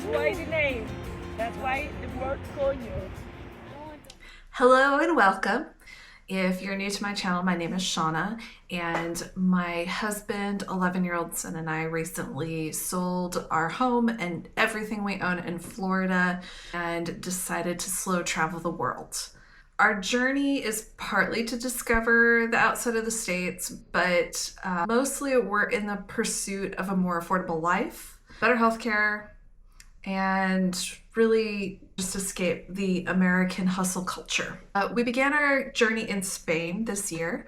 That's why the name. That's why the word coño. Hello and welcome. If you're new to my channel, my name is Shauna, and my husband, 11-year-old son, and I recently sold our home and everything we own in Florida and decided to slow travel the world. Our journey is partly to discover the outside of the States, but mostly we're in the pursuit of a more affordable life, better healthcare, and really just escape the American hustle culture. We began our journey in Spain this year.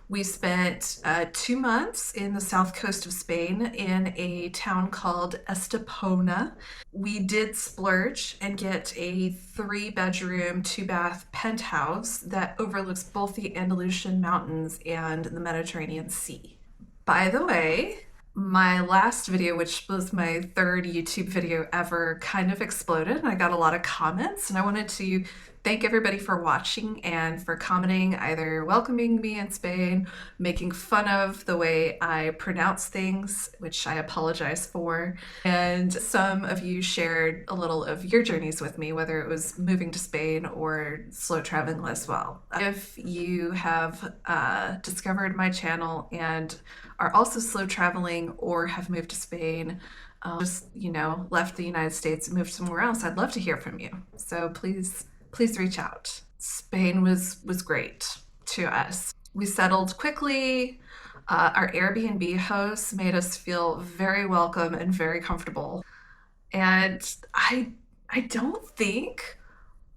We spent 2 months in the south coast of Spain in a town called Estepona. We did splurge and get a 3-bedroom, 2-bath penthouse that overlooks both the Andalusian Mountains and the Mediterranean Sea. By the way, my last video, which was my 3rd YouTube video ever, kind of exploded and I got a lot of comments, and I wanted to thank everybody for watching and for commenting, either welcoming me in Spain, making fun of the way I pronounce things, which I apologize for, and some of you shared a little of your journeys with me, whether it was moving to Spain or slow traveling as well. If you have discovered my channel and are also slow traveling or have moved to Spain, just, left the United States and moved somewhere else, I'd love to hear from you. So please reach out. Spain was great to us. We settled quickly. Our Airbnb hosts made us feel very welcome and very comfortable. And I don't think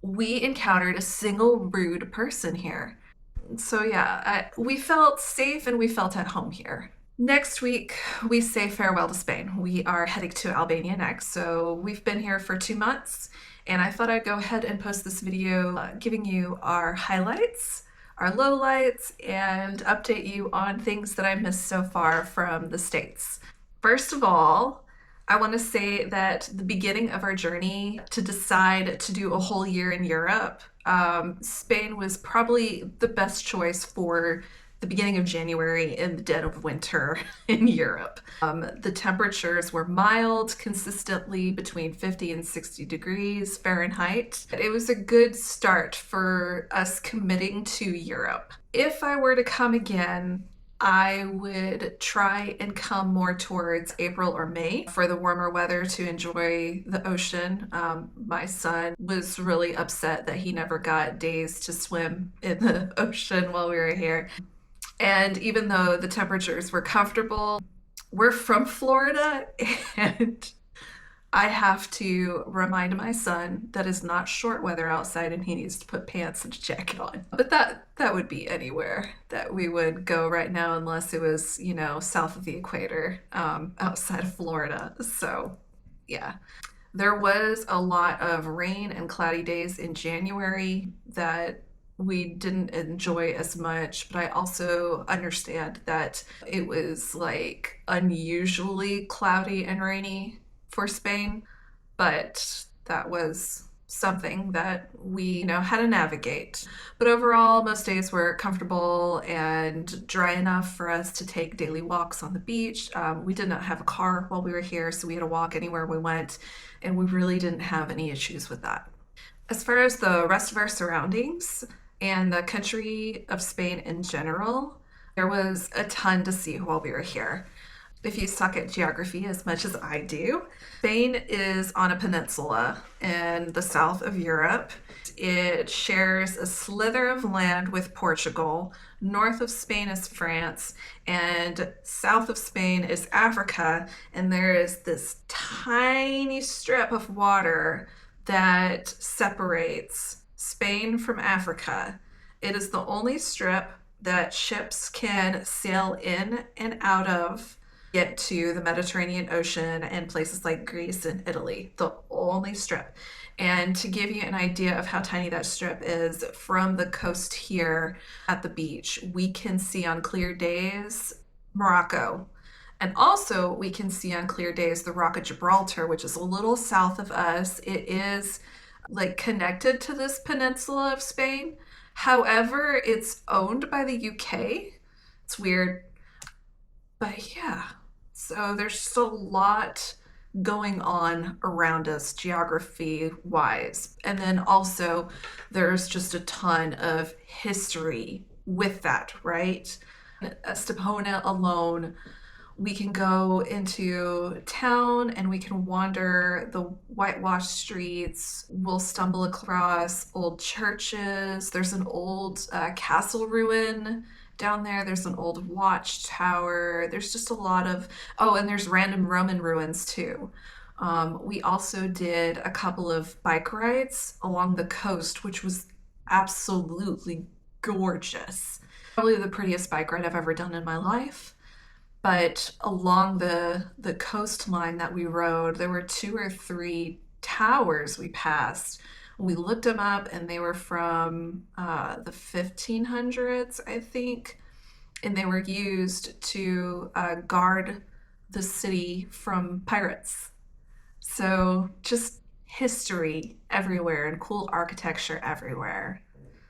we encountered a single rude person here. So yeah, we felt safe and we felt at home here. Next week, we say farewell to Spain. We are heading to Albania next. So we've been here for 2 months, and I thought I'd go ahead and post this video giving you our highlights, our lowlights, and update you on things that I missed so far from the States. First of all, I want to say that the beginning of our journey to decide to do a whole year in Europe, Spain was probably the best choice for the beginning of January in the dead of winter in Europe. The temperatures were mild, consistently between 50 and 60 degrees Fahrenheit. It was a good start for us committing to Europe. If I were to come again, I would try and come more towards April or May for the warmer weather to enjoy the ocean. My son was really upset that he never got days to swim in the ocean while we were here. And even though the temperatures were comfortable, we're from Florida, and I have to remind my son that it's not short weather outside and he needs to put pants and a jacket on. But that would be anywhere that we would go right now, unless it was, south of the equator, outside of Florida. So yeah. There was a lot of rain and cloudy days in January that we didn't enjoy as much, but I also understand that it was like unusually cloudy and rainy for Spain, but that was something that we had to navigate. But overall, most days were comfortable and dry enough for us to take daily walks on the beach. We did not have a car while we were here, so we had to walk anywhere we went, and we really didn't have any issues with that. As far as the rest of our surroundings and the country of Spain in general, there was a ton to see while we were here. If you suck at geography as much as I do, Spain is on a peninsula in the south of Europe. It shares a slither of land with Portugal. North of Spain is France, and south of Spain is Africa. And there is this tiny strip of water that separates Spain from Africa. It is the only strip that ships can sail in and out of, get to the Mediterranean Ocean and places like Greece and Italy. The only strip. And to give you an idea of how tiny that strip is, from the coast here at the beach, we can see on clear days Morocco. And also we can see on clear days the Rock of Gibraltar, which is a little south of us. It is like connected to this peninsula of Spain. However, it's owned by the UK. It's weird. But yeah, so there's just a lot going on around us geography wise. And then also, there's just a ton of history with that, right? Estepona alone, we can go into town and we can wander the whitewashed streets. We'll stumble across old churches. There's an old castle ruin down there. There's an old watchtower. There's just a lot of, oh, and there's random Roman ruins too. We also did a couple of bike rides along the coast, which was absolutely gorgeous. Probably the prettiest bike ride I've ever done in my life. But along the coastline that we rode, there were two or three towers we passed. We looked them up, and they were from the 1500s, I think, and they were used to guard the city from pirates. So just history everywhere and cool architecture everywhere.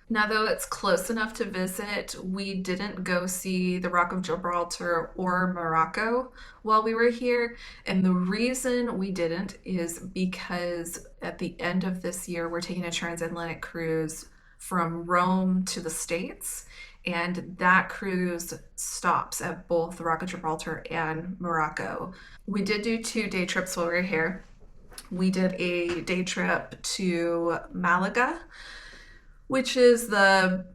Now, though it's close enough to visit, we didn't go see the Rock of Gibraltar or Morocco while we were here. And the reason we didn't is because at the end of this year, we're taking a transatlantic cruise from Rome to the States. And that cruise stops at both the Rock of Gibraltar and Morocco. We did do 2 day trips while we were here. We did a day trip to Malaga, which is the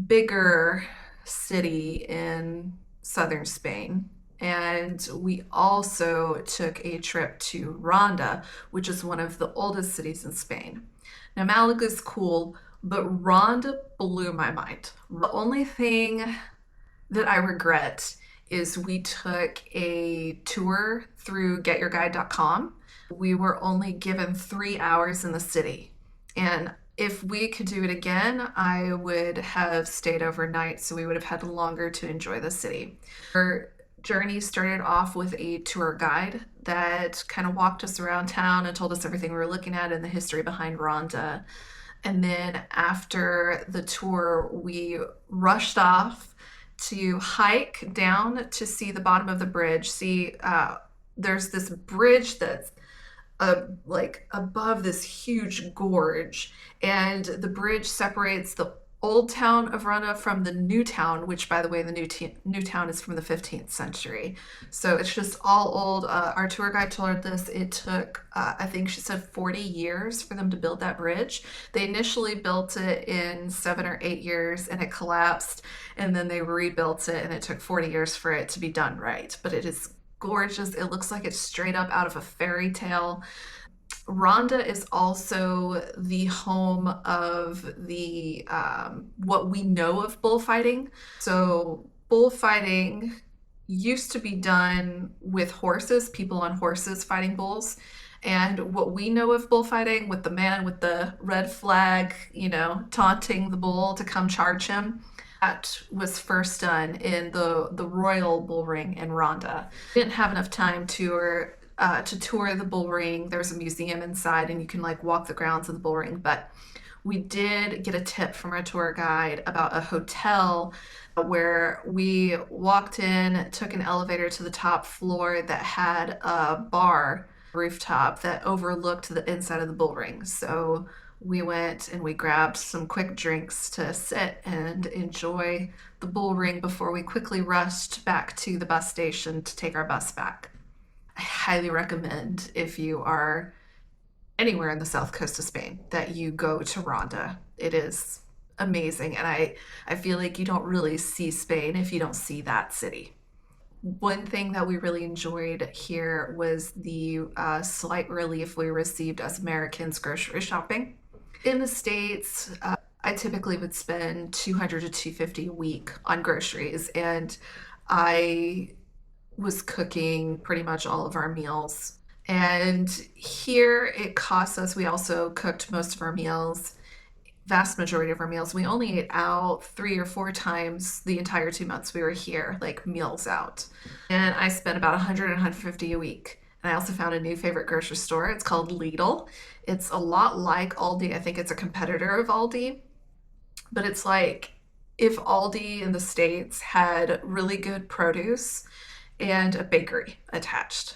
bigger city in southern Spain. And we also took a trip to Ronda, which is one of the oldest cities in Spain. Now, Malaga is cool, but Ronda blew my mind. The only thing that I regret is we took a tour through getyourguide.com. We were only given 3 hours in the city. And if we could do it again, I would have stayed overnight, so we would have had longer to enjoy the city. Our journey started off with a tour guide that kind of walked us around town and told us everything we were looking at and the history behind Ronda. And then after the tour, we rushed off to hike down to see the bottom of the bridge. There's this bridge that's like above this huge gorge, and the bridge separates the old town of Ronda from the new town, which, by the way, the new town is from the 15th century. So it's just all old. Our tour guide told us it took, I think she said 40 years for them to build that bridge. They initially built it in 7 or 8 years and it collapsed, and then they rebuilt it and it took 40 years for it to be done right. But it is gorgeous. It looks like it's straight up out of a fairy tale. Ronda is also the home of the what we know of bullfighting. So bullfighting used to be done with horses, people on horses fighting bulls. And what we know of bullfighting, with the man with the red flag, taunting the bull to come charge him, that was first done in the Royal Bull Ring in Ronda. Didn't have enough time to tour the bull ring. There's a museum inside and you can walk the grounds of the bull ring. But we did get a tip from our tour guide about a hotel where we walked in, took an elevator to the top floor that had a bar rooftop that overlooked the inside of the bull ring. So we went and we grabbed some quick drinks to sit and enjoy the bull ring before we quickly rushed back to the bus station to take our bus back. I highly recommend, if you are anywhere in the south coast of Spain, that you go to Ronda. It is amazing, and I feel like you don't really see Spain if you don't see that city. One thing that we really enjoyed here was the slight relief we received as Americans grocery shopping. In the States, I typically would spend $200 to $250 a week on groceries, and I was cooking pretty much all of our meals. And here it costs us, we also cooked most of our meals, vast majority of our meals. We only ate out 3 or 4 times the entire 2 months we were here, meals out. And I spent about $100 and $150 a week. And I also found a new favorite grocery store. It's called Lidl. It's a lot like Aldi. I think it's a competitor of Aldi. But it's like if Aldi in the States had really good produce and a bakery attached.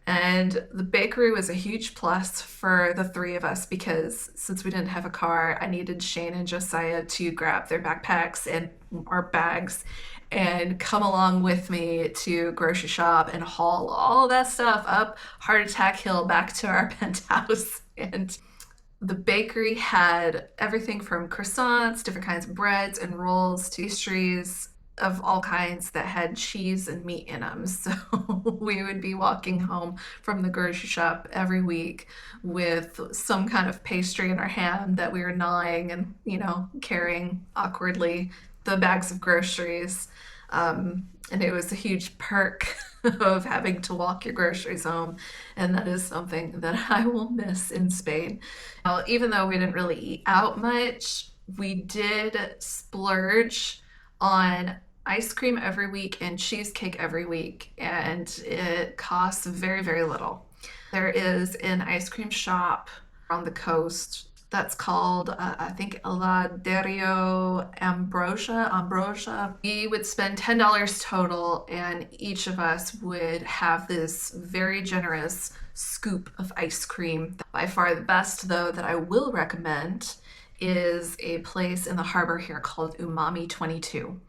And the bakery was a huge plus for the three of us because since we didn't have a car, I needed Shane and Josiah to grab their backpacks and our bags and come along with me to grocery shop and haul all that stuff up Heart Attack Hill back to our penthouse. And the bakery had everything from croissants, different kinds of breads and rolls, to pastries of all kinds that had cheese and meat in them. So we would be walking home from the grocery shop every week with some kind of pastry in our hand that we were gnawing and, carrying awkwardly the bags of groceries. And it was a huge perk of having to walk your groceries home. And that is something that I will miss in Spain. Now, even though we didn't really eat out much, we did splurge on ice cream every week and cheesecake every week. And it costs very, very little. There is an ice cream shop on the coast that's called, I think, Heladerio Ambrosia. We would spend $10 total, and each of us would have this very generous scoop of ice cream. By far the best, though, that I will recommend is a place in the harbor here called Umami 22.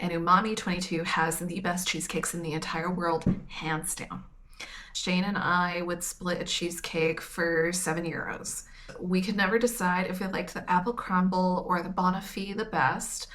And Umami 22 has the best cheesecakes in the entire world, hands down. Shane and I would split a cheesecake for €7. We could never decide if we liked the apple crumble or the Bonafide the best.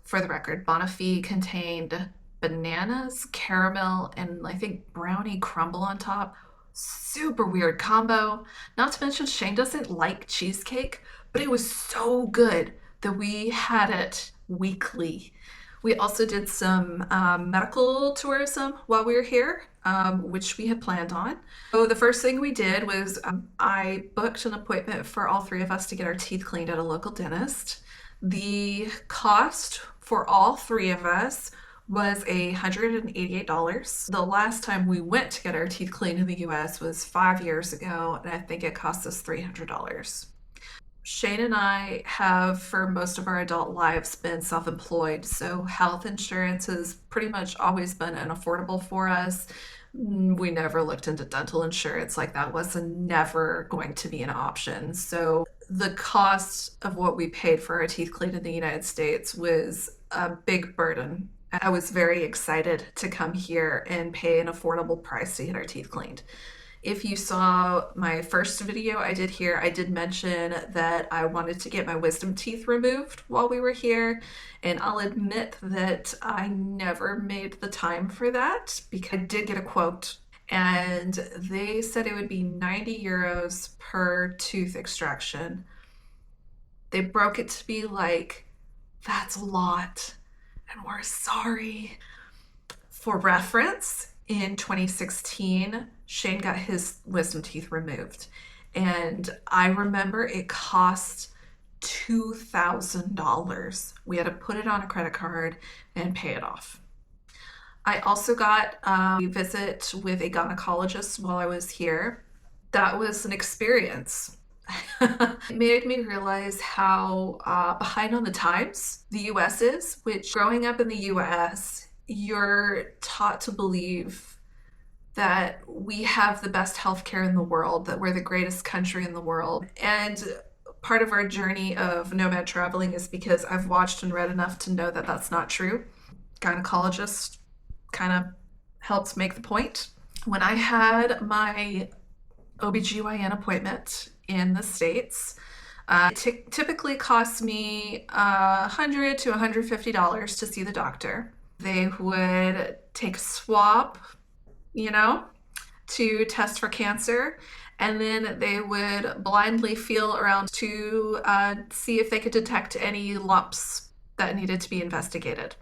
For the record, Bonafide contained bananas, caramel, and I think brownie crumble on top. Super weird combo. Not to mention Shane doesn't like cheesecake, but it was so good that we had it weekly. We also did some medical tourism while we were here, which we had planned on. So the first thing we did was I booked an appointment for all three of us to get our teeth cleaned at a local dentist. The cost for all three of us was $188. The last time we went to get our teeth cleaned in the US was 5 years ago, and I think it cost us $300. Shane and I have, for most of our adult lives, been self-employed, so health insurance has pretty much always been unaffordable for us. We never looked into dental insurance, like that was never going to be an option. So the cost of what we paid for our teeth cleaned in the United States was a big burden. I was very excited to come here and pay an affordable price to get our teeth cleaned. If you saw my first video I did here, I did mention that I wanted to get my wisdom teeth removed while we were here. And I'll admit that I never made the time for that because I did get a quote and they said it would be €90 per tooth extraction. They broke it to be like, that's a lot and we're sorry. For reference, in 2016, Shane got his wisdom teeth removed. And I remember it cost $2,000. We had to put it on a credit card and pay it off. I also got a visit with a gynecologist while I was here. That was an experience. It made me realize how behind on the times the US is, which growing up in the US, you're taught to believe that we have the best healthcare in the world, that we're the greatest country in the world. And part of our journey of nomad traveling is because I've watched and read enough to know that that's not true. Gynecologist kind of helps make the point. When I had my OBGYN appointment in the States, it typically costs me $100 to $150 to see the doctor. They would take a swab, to test for cancer, and then they would blindly feel around to see if they could detect any lumps that needed to be investigated.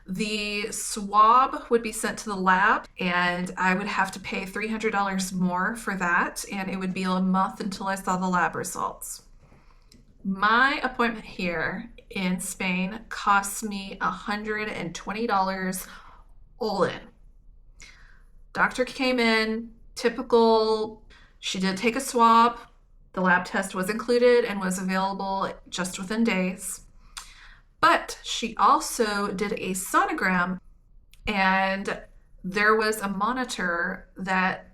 The swab would be sent to the lab, and I would have to pay $300 more for that, and it would be a month until I saw the lab results. My appointment here in Spain costs me $120 all in. Doctor came in, typical. She did take a swab. The lab test was included and was available just within days. But she also did a sonogram, and there was a monitor that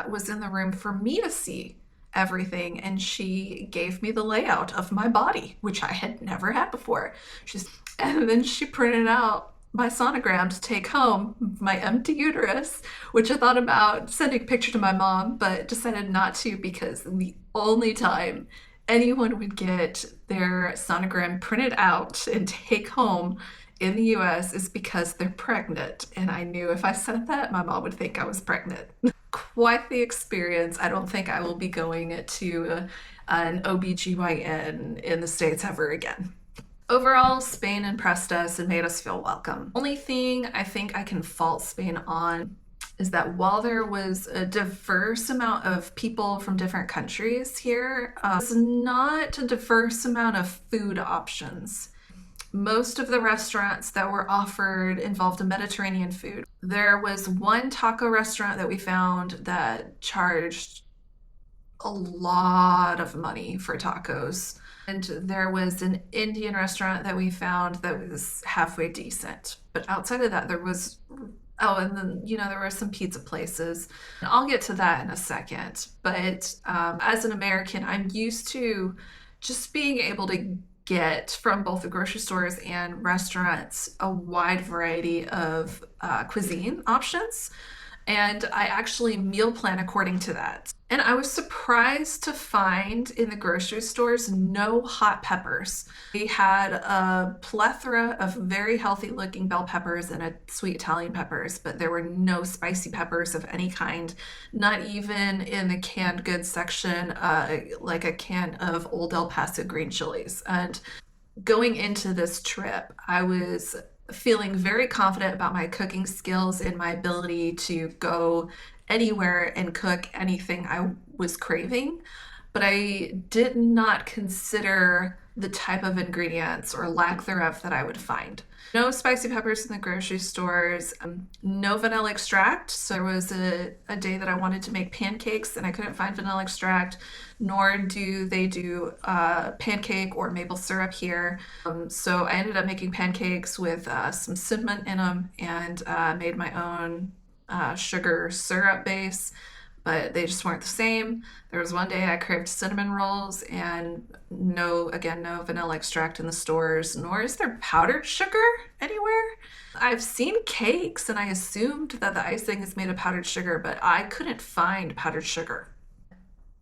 was in the room for me to see everything, and she gave me the layout of my body, which I had never had before. And then she printed out my sonogram to take home, my empty uterus, which I thought about sending a picture to my mom, but decided not to, because the only time anyone would get their sonogram printed out and take home in the US is because they're pregnant. And I knew if I said that, my mom would think I was pregnant. Quite the experience. I don't think I will be going to an OBGYN in the States ever again. Overall, Spain impressed us and made us feel welcome. Only thing I think I can fault Spain on is that while there was a diverse amount of people from different countries here, there's not a diverse amount of food options. Most of the restaurants that were offered involved a Mediterranean food. There was one taco restaurant that we found that charged a lot of money for tacos. And there was an Indian restaurant that we found that was halfway decent. But outside of that, there was, oh, and then, there were some pizza places. And I'll get to that in a second. But as an American, I'm used to just being able to get from both the grocery stores and restaurants a wide variety of cuisine options. And I actually meal plan according to that. And I was surprised to find in the grocery stores no hot peppers. We had a plethora of very healthy looking bell peppers and a sweet Italian peppers, but there were no spicy peppers of any kind, not even in the canned goods section, like a can of Old El Paso green chilies. And going into this trip, I was feeling very confident about my cooking skills and my ability to go anywhere and cook anything I was craving, but I did not consider the type of ingredients or lack thereof that I would find. No spicy peppers in the grocery stores, no vanilla extract. So there was a day that I wanted to make pancakes and I couldn't find vanilla extract, nor do they do pancake or maple syrup here. So I ended up making pancakes with some cinnamon in them and made my own sugar syrup base, but they just weren't the same. There was one day I craved cinnamon rolls and no vanilla extract in the stores, nor is there powdered sugar anywhere. I've seen cakes and I assumed that the icing is made of powdered sugar, but I couldn't find powdered sugar.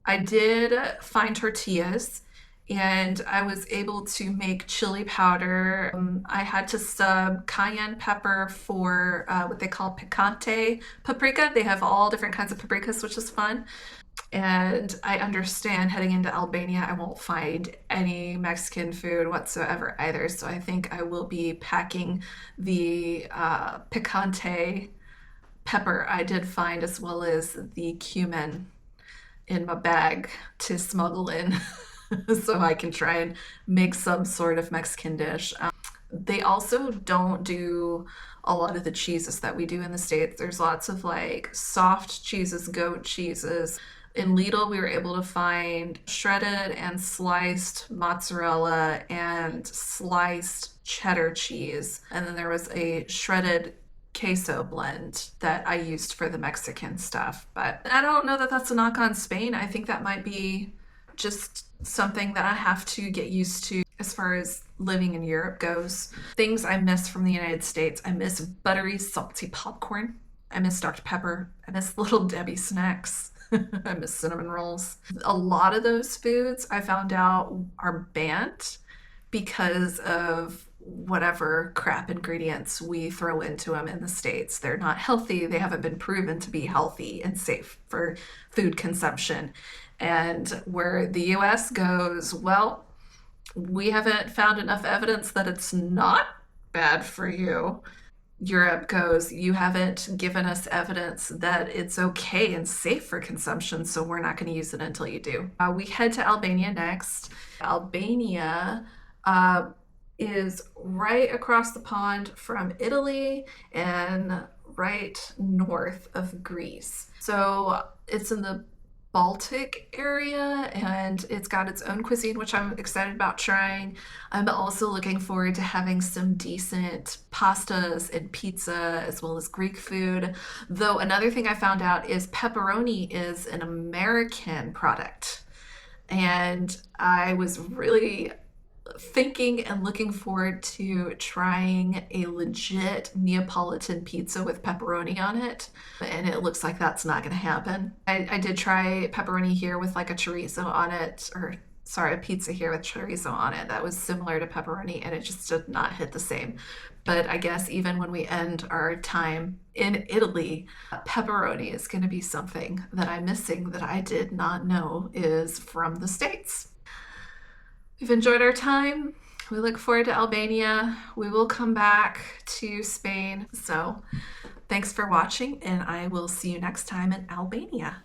I did find tortillas and I was able to make chili powder. I had to sub cayenne pepper for what they call picante paprika. They have all different kinds of paprikas, which is fun. And I understand heading into Albania, I won't find any Mexican food whatsoever either. So I think I will be packing the picante pepper I did find, as well as the cumin, in my bag to smuggle in so I can try and make some sort of Mexican dish. They also don't do a lot of the cheeses that we do in the States. There's lots of like soft cheeses, goat cheeses. In Lidl, we were able to find shredded and sliced mozzarella and sliced cheddar cheese. And then there was a shredded queso blend that I used for the Mexican stuff. But I don't know that that's a knock on Spain. I think that might be just something that I have to get used to as far as living in Europe goes. Things I miss from the United States. I miss buttery, salty popcorn. I miss Dr. Pepper. I miss Little Debbie snacks. I miss cinnamon rolls. A lot of those foods I found out are banned because of whatever crap ingredients we throw into them in the States. They're not healthy. They haven't been proven to be healthy and safe for food consumption. And where the US goes, well, we haven't found enough evidence that it's not bad for you. Europe goes, you haven't given us evidence that it's okay and safe for consumption, so we're not going to use it until you do. We head to Albania next. Albania is right across the pond from Italy and right north of Greece. So it's in the Baltic area, and it's got its own cuisine, which I'm excited about trying. I'm also looking forward to having some decent pastas and pizza as well as Greek food. Though another thing I found out is pepperoni is an American product. And I was really thinking and looking forward to trying a legit Neapolitan pizza with pepperoni on it. And it looks like that's not going to happen. I did try pepperoni here with like a chorizo on it, or sorry, a pizza here with chorizo on it. That was similar to pepperoni and it just did not hit the same. But I guess even when we end our time in Italy, pepperoni is going to be something that I'm missing that I did not know is from the States. We've enjoyed our time. We look forward to Albania. We will come back to Spain. So thanks for watching, and I will see you next time in Albania.